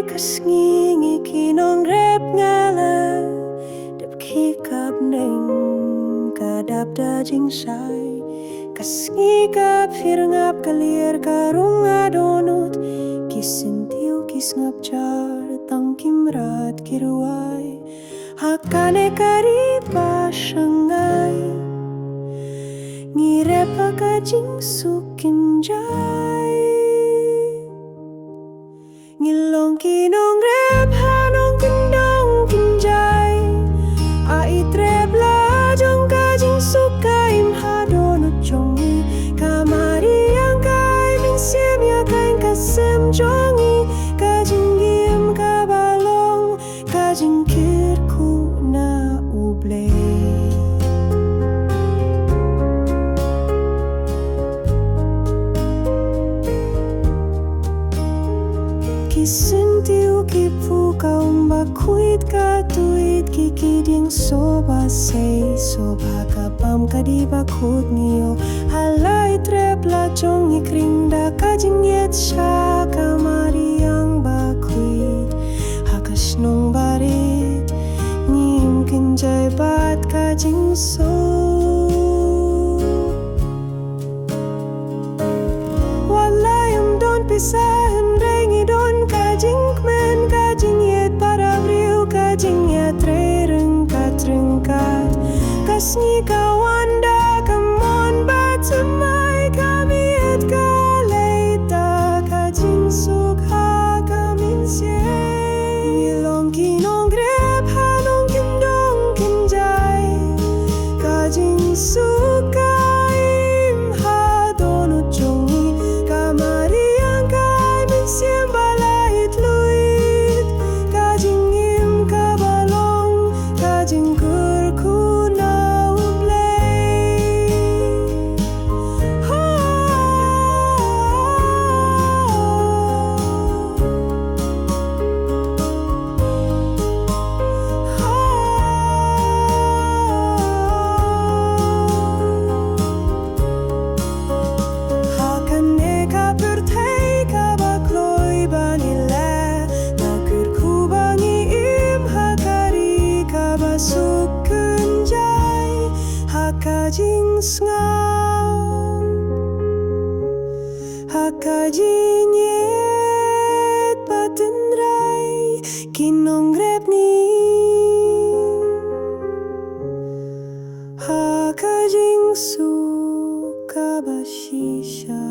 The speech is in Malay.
kasngi kinong rep ngala dap kikap neng kadap da jing sai kasngi kap hirngap kalir karung adonut kisentiu kisngap jar tang kimrat kirwai hakane kariba shangai ngirepa kajing sukinjai ngilong kinong rep hanong kendong kinjai ait rep la jong kajing sukaim hadonut jongi kamari yang kai min siam ya kain kasem jongi kajing giem kabalong kajing kirku na uble kisentiu kipu kaum bakuit katuit kikiding soba sei soba kapam kadi bakut nio halai trep la jong ikring da kajing yet sha kamari yang bakuit hakas nong barit ngim kinjai bat kajing so walayam don pisahan rengi don kajing kmen kajing yet parabriu kajing yet rengkat rengkat kasni kawanda kamon bat semai kami yet kaleita kajing sukha kamin siai ngilong kinong grep hanong kindong kinjai kajing sukaim hadonut jongi kamari yang kai min siam balait luit kajing im kabalong kajing kurku na ublay hakane kapurtei kabakloi banila nakur kubangi im hakari kabasuk kunjai hakajing sngam hakajing yet patenrai kinong rep ni hakajing sukabashisha